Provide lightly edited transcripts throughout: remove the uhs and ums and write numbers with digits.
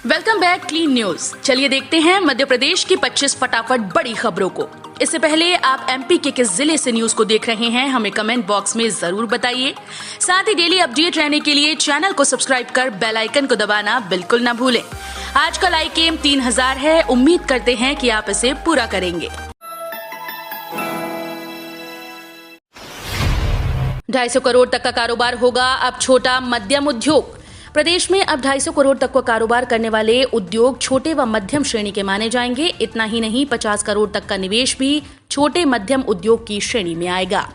Welcome back clean news. चलिए देखते हैं मध्य प्रदेश की 25 फटाफट बड़ी खबरों को। इससे पहले आप एमपी के किस जिले से न्यूज को देख रहे हैं हमें कमेंट बॉक्स में जरूर बताइए। साथ ही डेली अपडेट रहने के लिए चैनल को सब्सक्राइब कर बेल आइकन को दबाना बिल्कुल न भूलें। आज का लाइक एम 3000 है, उम्मीद करते हैं कि आप इसे पूरा करेंगे। 250 करोड़ तक का कारोबार होगा अब छोटा मध्यम उद्योग। प्रदेश में अब 250 करोड़ तक का कारोबार करने वाले उद्योग छोटे व मध्यम श्रेणी के माने जाएंगे। इतना ही नहीं, 50 करोड़ तक का निवेश भी छोटे मध्यम उद्योग की श्रेणी में आएगा।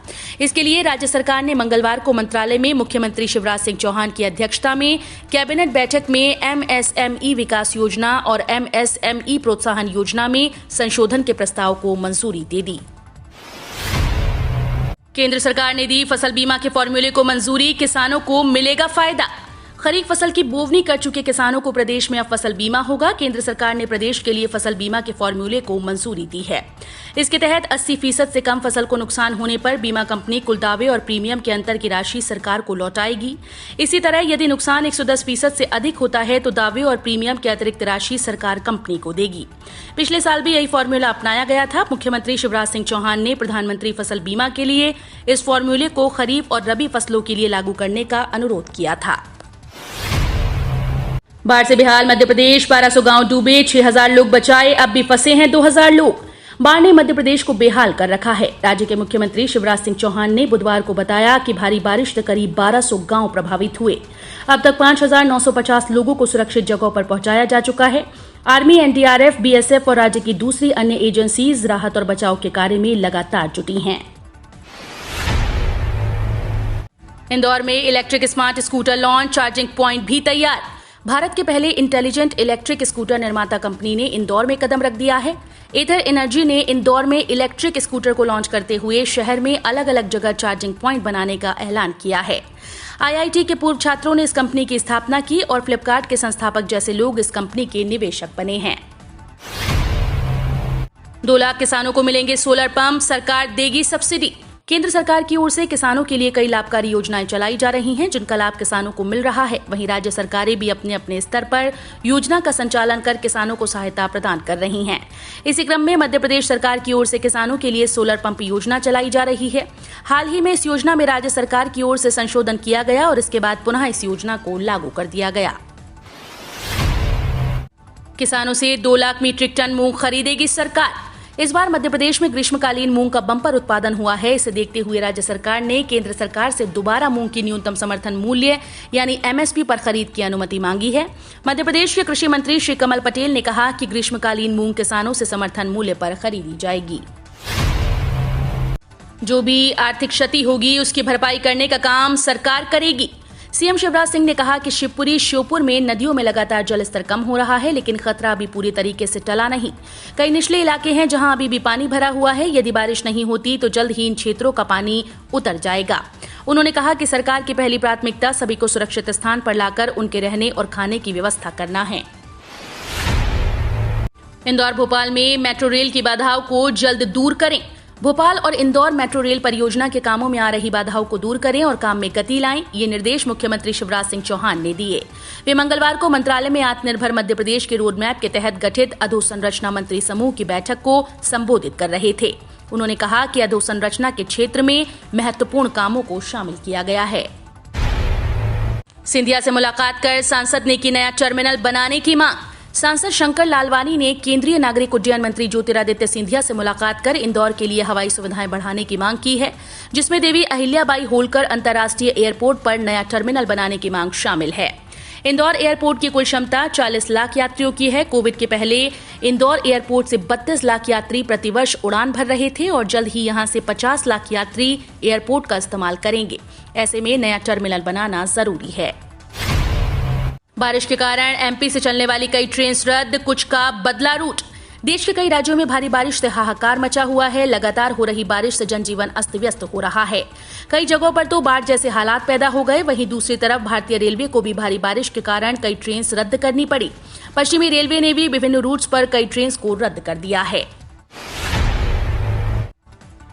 इसके लिए राज्य सरकार ने मंगलवार को मंत्रालय में मुख्यमंत्री शिवराज सिंह चौहान की अध्यक्षता में कैबिनेट बैठक में एमएसएमई विकास योजना और एमएसएमई प्रोत्साहन योजना में संशोधन के प्रस्ताव को मंजूरी दे दी। केंद्र सरकार ने दी फसल बीमा के फॉर्मूले को मंजूरी, किसानों को मिलेगा फायदा। खरीफ फसल की बोवनी कर चुके किसानों को प्रदेश में अब फसल बीमा होगा। केंद्र सरकार ने प्रदेश के लिए फसल बीमा के फॉर्मूले को मंजूरी दी है। इसके तहत 80% से कम फसल को नुकसान होने पर बीमा कंपनी कुल दावे और प्रीमियम के अंतर की राशि सरकार को लौटाएगी। इसी तरह यदि नुकसान 110% से अधिक होता है तो दावे और प्रीमियम की अतिरिक्त राशि सरकार कंपनी को देगी। पिछले साल भी यही फॉर्मूला अपनाया गया था। मुख्यमंत्री शिवराज सिंह चौहान ने प्रधानमंत्री फसल बीमा के लिए इस फॉर्मूले को खरीफ और रबी फसलों के लिए लागू करने का अनुरोध किया था। बाढ़ से बेहाल मध्य प्रदेश, 1200 गांव डूबे, 6000 लोग बचाए, अब भी फंसे हैं 2000 लोग। बाढ़ ने मध्य प्रदेश को बेहाल कर रखा है। राज्य के मुख्यमंत्री शिवराज सिंह चौहान ने बुधवार को बताया कि भारी बारिश से करीब 1200 गांव प्रभावित हुए। अब तक 5950 लोगों को सुरक्षित जगहों पर पहुंचाया जा चुका है। आर्मी, एनडीआरएफ, बीएसएफ और राज्य की दूसरी अन्य एजेंसीज राहत और बचाव के कार्य में लगातार जुटी हैं। इंदौर में electric smart scooter launch, charging point भी तैयार। भारत के पहले इंटेलिजेंट इलेक्ट्रिक स्कूटर निर्माता कंपनी ने इंदौर में कदम रख दिया है। एथर एनर्जी ने इंदौर में इलेक्ट्रिक स्कूटर को लॉन्च करते हुए शहर में अलग अलग जगह चार्जिंग प्वाइंट बनाने का ऐलान किया है। आईआईटी के पूर्व छात्रों ने इस कंपनी की स्थापना की और फ्लिपकार्ट के संस्थापक जैसे लोग इस कंपनी के निवेशक बने हैं। 2 लाख किसानों को मिलेंगे सोलर पंप, सरकार देगी सब्सिडी। केंद्र सरकार की ओर से किसानों के लिए कई लाभकारी योजनाएं चलाई जा रही हैं, जिनका लाभ किसानों को मिल रहा है। वहीं राज्य सरकारें भी अपने अपने स्तर पर योजना का संचालन कर किसानों को सहायता प्रदान कर रही हैं। इसी क्रम में मध्य प्रदेश सरकार की ओर से किसानों के लिए सोलर पंप योजना चलाई जा रही है। हाल ही में इस योजना में राज्य सरकार की ओर से संशोधन किया गया और इसके बाद पुनः इस योजना को लागू कर दिया गया। किसानों से 2 लाख मीट्रिक टन मूंग खरीदेगी सरकार। इस बार मध्य प्रदेश में ग्रीष्मकालीन मूंग का बम्पर उत्पादन हुआ है। इसे देखते हुए राज्य सरकार ने केंद्र सरकार से दोबारा मूंग की न्यूनतम समर्थन मूल्य यानी एमएसपी पर खरीद की अनुमति मांगी है। मध्य प्रदेश के कृषि मंत्री श्री कमल पटेल ने कहा कि ग्रीष्मकालीन मूंग किसानों से समर्थन मूल्य पर खरीदी जाएगी। जो भी आर्थिक क्षति होगी उसकी भरपाई करने का काम सरकार करेगी। सीएम शिवराज सिंह ने कहा कि शिवपुरी, श्योपुर में नदियों में लगातार जलस्तर कम हो रहा है, लेकिन खतरा अभी पूरी तरीके से टला नहीं। कई निचले इलाके हैं जहां अभी भी पानी भरा हुआ है। यदि बारिश नहीं होती तो जल्द ही इन क्षेत्रों का पानी उतर जाएगा। उन्होंने कहा कि सरकार की पहली प्राथमिकता सभी को सुरक्षित स्थान पर लाकर उनके रहने और खाने की व्यवस्था करना है। इंदौर, भोपाल में मेट्रो रेल की बाधाओं को जल्द दूर करें। भोपाल और इंदौर मेट्रो रेल परियोजना के कामों में आ रही बाधाओं को दूर करें और काम में गति लाएं। ये निर्देश मुख्यमंत्री शिवराज सिंह चौहान ने दिए। वे मंगलवार को मंत्रालय में आत्मनिर्भर मध्य प्रदेश के रोड मैप के तहत गठित अधोसंरचना मंत्री समूह की बैठक को संबोधित कर रहे थे। उन्होंने कहा कि अधोसंरचना के क्षेत्र में महत्वपूर्ण कामों को शामिल किया गया है। सिंधिया से मुलाकात कर सांसद ने की नया टर्मिनल बनाने की मांग। सांसद शंकर लालवानी ने केंद्रीय नागरिक उड्डयन मंत्री ज्योतिरादित्य सिंधिया से मुलाकात कर इंदौर के लिए हवाई सुविधाएं बढ़ाने की मांग की है, जिसमें देवी अहिल्याबाई होलकर अंतर्राष्ट्रीय एयरपोर्ट पर नया टर्मिनल बनाने की मांग शामिल है। इंदौर एयरपोर्ट की कुल क्षमता 40 लाख यात्रियों की है। कोविड के पहले इंदौर एयरपोर्ट से 32 लाख यात्री प्रतिवर्ष उड़ान भर रहे थे और जल्द ही यहां से 50 लाख यात्री एयरपोर्ट का इस्तेमाल करेंगे। ऐसे में नया टर्मिनल बनाना जरूरी है। बारिश के कारण एमपी से चलने वाली कई ट्रेन रद्द, कुछ का बदला रूट। देश के कई राज्यों में भारी बारिश से हाहाकार मचा हुआ है। लगातार हो रही बारिश से जनजीवन अस्त व्यस्त हो रहा है। कई जगहों पर तो बाढ़ जैसे हालात पैदा हो गए। वहीं दूसरी तरफ भारतीय रेलवे को भी भारी बारिश के कारण कई ट्रेन रद्द करनी पड़ी। पश्चिमी रेलवे ने भी विभिन्न रूट्स पर कई ट्रेन को रद्द कर दिया है।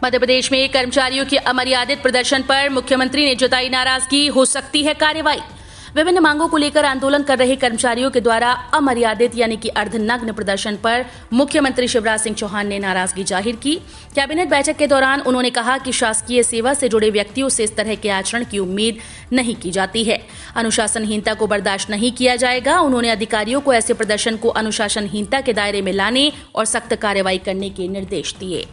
मध्य प्रदेश में कर्मचारियों के अमर्यादित प्रदर्शन पर मुख्यमंत्री ने जताई नाराजगी, हो सकती है कार्रवाई। विभिन्न मांगों को लेकर आंदोलन कर रहे कर्मचारियों के द्वारा अमर्यादित यानी कि अर्धनग्न प्रदर्शन पर मुख्यमंत्री शिवराज सिंह चौहान ने नाराजगी जाहिर की। कैबिनेट बैठक के दौरान उन्होंने कहा कि शासकीय सेवा से जुड़े व्यक्तियों से इस तरह के आचरण की उम्मीद नहीं की जाती है। अनुशासनहीनता को बर्दाश्त नहीं किया जाएगा। उन्होंने अधिकारियों को ऐसे प्रदर्शन को अनुशासनहीनता के दायरे में लाने और सख्त कार्रवाई करने के निर्देश दिए।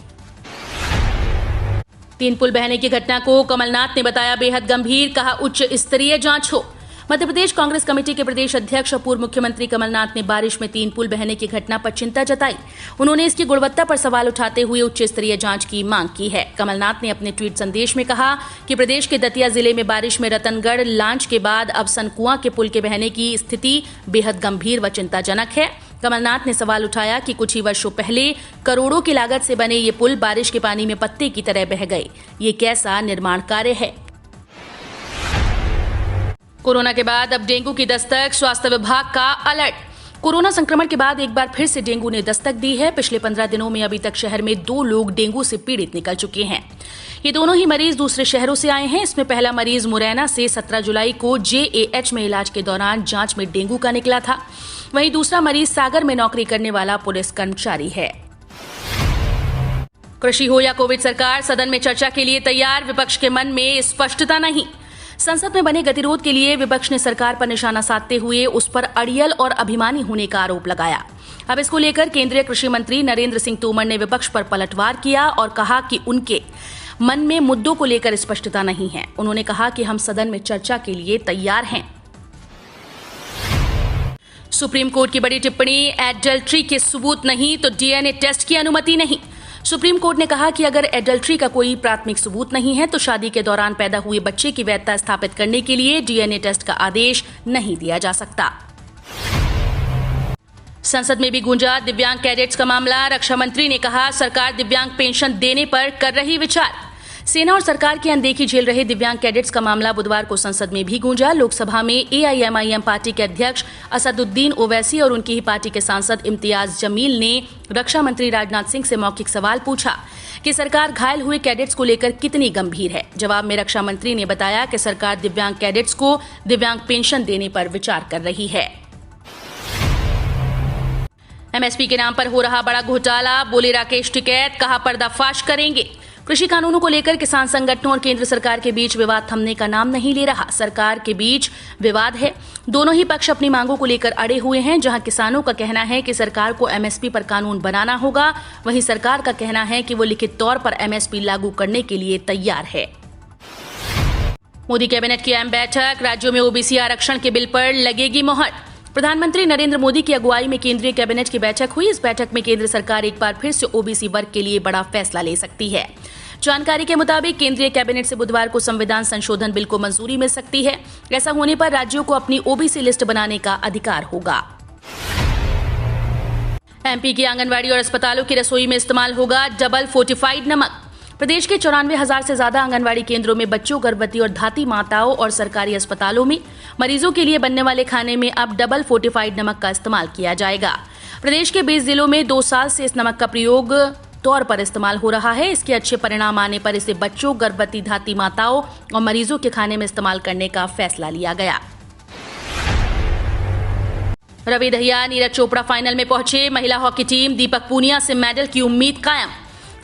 3 पुल बहने की घटना को कमलनाथ ने बताया बेहद गंभीर, कहा उच्च स्तरीय जांच हो। मध्य प्रदेश कांग्रेस कमेटी के प्रदेश अध्यक्ष और पूर्व मुख्यमंत्री कमलनाथ ने बारिश में 3 पुल बहने की घटना पर चिंता जताई। उन्होंने इसकी गुणवत्ता पर सवाल उठाते हुए उच्च स्तरीय जांच की मांग की है। कमलनाथ ने अपने ट्वीट संदेश में कहा कि प्रदेश के दतिया जिले में बारिश में रतनगढ़ लांच के बाद अब सनकुआ के पुल के बहने की स्थिति बेहद गंभीर व चिंताजनक है। कमलनाथ ने सवाल उठाया कि कुछ ही वर्षों पहले करोड़ों की लागत से बने ये पुल बारिश के पानी में पत्ते की तरह बह गए। ये कैसा निर्माण कार्य है। कोरोना के बाद अब डेंगू की दस्तक, स्वास्थ्य विभाग का अलर्ट। कोरोना संक्रमण के बाद एक बार फिर से डेंगू ने दस्तक दी है। पिछले 15 दिनों में अभी तक शहर में 2 लोग डेंगू से पीड़ित निकल चुके हैं। ये दोनों ही मरीज दूसरे शहरों से आए हैं। इसमें पहला मरीज मुरैना से 17 जुलाई को JAH में इलाज के दौरान जांच में डेंगू का निकला था। वहीं दूसरा मरीज सागर में नौकरी करने वाला पुलिस कर्मचारी है। कृषि हो या कोविड सरकार, सदन में चर्चा के लिए तैयार। विपक्ष के मन में स्पष्टता नहीं। संसद में बने गतिरोध के लिए विपक्ष ने सरकार पर निशाना साधते हुए उस पर अड़ियल और अभिमानी होने का आरोप लगाया। अब इसको लेकर केंद्रीय कृषि मंत्री नरेंद्र सिंह तोमर ने विपक्ष पर पलटवार किया और कहा कि उनके मन में मुद्दों को लेकर स्पष्टता नहीं है। उन्होंने कहा कि हम सदन में चर्चा के लिए तैयार हैं। सुप्रीम कोर्ट की बड़ी टिप्पणी, एडल्ट्री के सबूत नहीं तो DNA टेस्ट की अनुमति नहीं। सुप्रीम कोर्ट ने कहा कि अगर एडल्ट्री का कोई प्राथमिक सबूत नहीं है तो शादी के दौरान पैदा हुए बच्चे की वैधता स्थापित करने के लिए DNA टेस्ट का आदेश नहीं दिया जा सकता। संसद में भी गूंजा दिव्यांग कैडेट्स का मामला। रक्षा मंत्री ने कहा सरकार दिव्यांग पेंशन देने पर कर रही विचार। सेना और सरकार की अनदेखी झेल रहे दिव्यांग कैडेट्स का मामला बुधवार को संसद में भी गूंजा। लोकसभा में AIMIM पार्टी के अध्यक्ष असदुद्दीन ओवैसी और उनकी ही पार्टी के सांसद इम्तियाज जमील ने रक्षा मंत्री राजनाथ सिंह से मौखिक सवाल पूछा कि सरकार घायल हुए कैडेट्स को लेकर कितनी गंभीर है। जवाब में रक्षा मंत्री ने बताया कि सरकार दिव्यांग कैडेट्स को दिव्यांग पेंशन देने पर विचार कर रही है। MSP के नाम पर हो रहा बड़ा घोटाला, बोले राकेश टिकैत, कहा पर्दाफाश करेंगे। कृषि कानूनों को लेकर किसान संगठनों और केंद्र सरकार के बीच विवाद थमने का नाम नहीं ले रहा। सरकार के बीच विवाद है। दोनों ही पक्ष अपनी मांगों को लेकर अड़े हुए हैं। जहां किसानों का कहना है कि सरकार को MSP पर कानून बनाना होगा, वहीं सरकार का कहना है कि वो लिखित तौर पर MSP लागू करने के लिए तैयार है। मोदी कैबिनेट की अहम बैठक, राज्यों में OBC आरक्षण के बिल पर लगेगी मोहर। प्रधानमंत्री नरेंद्र मोदी की अगुवाई में केंद्रीय कैबिनेट की बैठक हुई। इस बैठक में केंद्र सरकार एक बार फिर से OBC वर्ग के लिए बड़ा फैसला ले सकती है। जानकारी के मुताबिक केंद्रीय कैबिनेट से बुधवार को संविधान संशोधन बिल को मंजूरी मिल सकती है। ऐसा होने पर राज्यों को अपनी OBC लिस्ट बनाने का अधिकार होगा। MP की आंगनवाड़ी और अस्पतालों की रसोई में इस्तेमाल होगा डबल फोर्टिफाइड नमक। प्रदेश के 94,000 से ज्यादा आंगनवाड़ी केंद्रों में बच्चों, गर्भवती और धात्री माताओं और सरकारी अस्पतालों में मरीजों के लिए बनने वाले खाने में अब डबल फोर्टिफाइड नमक का इस्तेमाल किया जाएगा। प्रदेश के 20 जिलों में 2 साल से इस नमक का प्रयोग तौर पर इस्तेमाल हो रहा है। इसके अच्छे परिणाम आने पर इसे बच्चों, गर्भवती, धात्री माताओं और मरीजों के खाने में इस्तेमाल करने का फैसला लिया गया। रवि दहिया, नीरज चोपड़ा फाइनल में पहुंचे। महिला हॉकी टीम दीपक पूनिया से मेडल की उम्मीद कायम।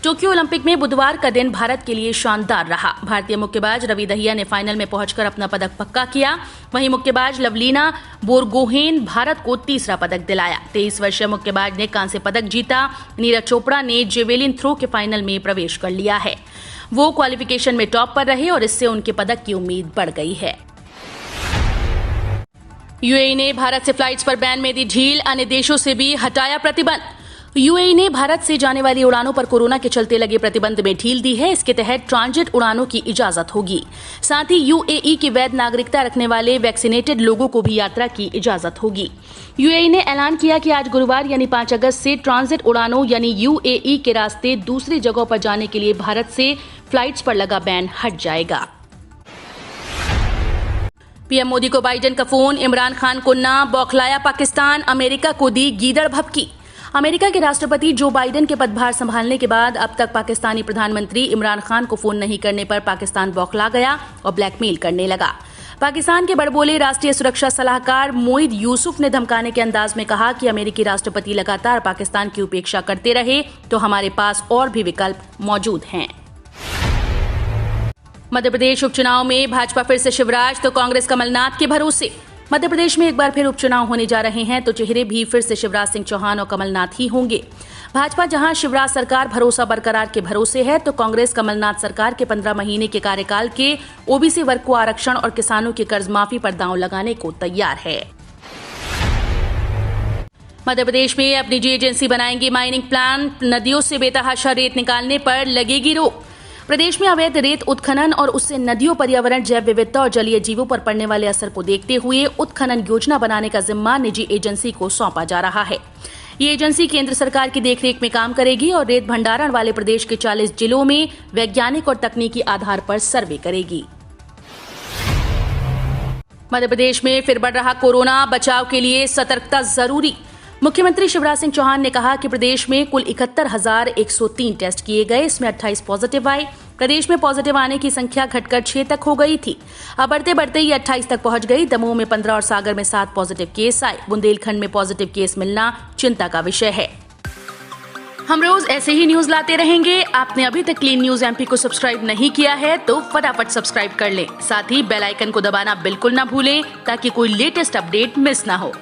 टोक्यो ओलंपिक में बुधवार का दिन भारत के लिए शानदार रहा। भारतीय मुक्केबाज रवि दहिया ने फाइनल में पहुंचकर अपना पदक पक्का किया। वहीं मुक्केबाज लवलीना बोरगोहेन भारत को तीसरा पदक दिलाया। 23 वर्षीय मुक्केबाज ने कांस्य पदक जीता। नीरज चोपड़ा ने जेवेलिन थ्रो के फाइनल में प्रवेश कर लिया है। वो क्वालिफिकेशन में टॉप पर रहे और इससे उनके पदक की उम्मीद बढ़ गई है। UAE ने भारत से फ्लाइट्स पर बैन में दी ढील, अन्य देशों से भी हटाया प्रतिबंध। UAE ने भारत से जाने वाली उड़ानों पर कोरोना के चलते लगे प्रतिबंध में ढील दी है। इसके तहत ट्रांजिट उड़ानों की इजाजत होगी। साथ ही UAE की वैध नागरिकता रखने वाले वैक्सीनेटेड लोगों को भी यात्रा की इजाजत होगी। UAE ने ऐलान किया कि आज गुरुवार यानी 5 अगस्त से ट्रांजिट उड़ानों यानी UAE के रास्ते दूसरी जगहों पर जाने के लिए भारत से फ्लाइट्स पर लगा बैन हट जाएगा। PM मोदी को बाइडेन का फोन, इमरान खान को ना बौखलाया पाकिस्तान, अमेरिका को दी गीदड़ भभकी। अमेरिका के राष्ट्रपति जो बाइडेन के पदभार संभालने के बाद अब तक पाकिस्तानी प्रधानमंत्री इमरान खान को फोन नहीं करने पर पाकिस्तान बौखला गया और ब्लैकमेल करने लगा। पाकिस्तान के बड़बोले राष्ट्रीय सुरक्षा सलाहकार मोईद यूसुफ ने धमकाने के अंदाज में कहा कि अमेरिकी राष्ट्रपति लगातार पाकिस्तान की उपेक्षा करते रहे तो हमारे पास और भी विकल्प मौजूद हैं। मध्य प्रदेश उपचुनाव में भाजपा फिर से शिवराज तो कांग्रेस कमलनाथ के भरोसे। मध्य प्रदेश में एक बार फिर उपचुनाव होने जा रहे हैं तो चेहरे भी फिर से शिवराज सिंह चौहान और कमलनाथ ही होंगे। भाजपा जहां शिवराज सरकार भरोसा बरकरार के भरोसे है तो कांग्रेस कमलनाथ सरकार के 15 महीने के कार्यकाल के ओबीसी वर्ग को आरक्षण और किसानों की कर्ज माफी पर दांव लगाने को तैयार है। मध्य प्रदेश में अब निजी एजेंसी बनाएंगी माइनिंग प्लान। नदियों से बेतहाशा रेत निकालने पर लगेगी रोक। प्रदेश में अवैध रेत उत्खनन और उससे नदियों, पर्यावरण, जैव विविधता और जलीय जीवों पर पड़ने वाले असर को देखते हुए उत्खनन योजना बनाने का जिम्मा निजी एजेंसी को सौंपा जा रहा है। ये एजेंसी केंद्र सरकार की देखरेख में काम करेगी और रेत भंडारण वाले प्रदेश के 40 जिलों में वैज्ञानिक और तकनीकी आधार पर सर्वे करेगी। मध्य प्रदेश में फिर बढ़ रहा कोरोना, बचाव के लिए सतर्कता जरूरी। मुख्यमंत्री शिवराज सिंह चौहान ने कहा कि प्रदेश में कुल 71,103 टेस्ट किए गए, इसमें 28 पॉजिटिव आए। प्रदेश में पॉजिटिव आने की संख्या घटकर 6 तक हो गई थी। अब बढ़ते बढ़ते ये 28 तक पहुंच गई। दमोह में 15 और सागर में 7 पॉजिटिव केस आए। बुंदेलखंड में पॉजिटिव केस मिलना चिंता का विषय है। हम रोज ऐसे ही न्यूज लाते रहेंगे। आपने अभी तक क्लीन न्यूज एमपी को सब्सक्राइब नहीं किया है तो फटाफट सब्सक्राइब कर लें। साथ ही बेल आइकन को दबाना बिल्कुल ना भूलें ताकि कोई लेटेस्ट अपडेट मिस ना हो।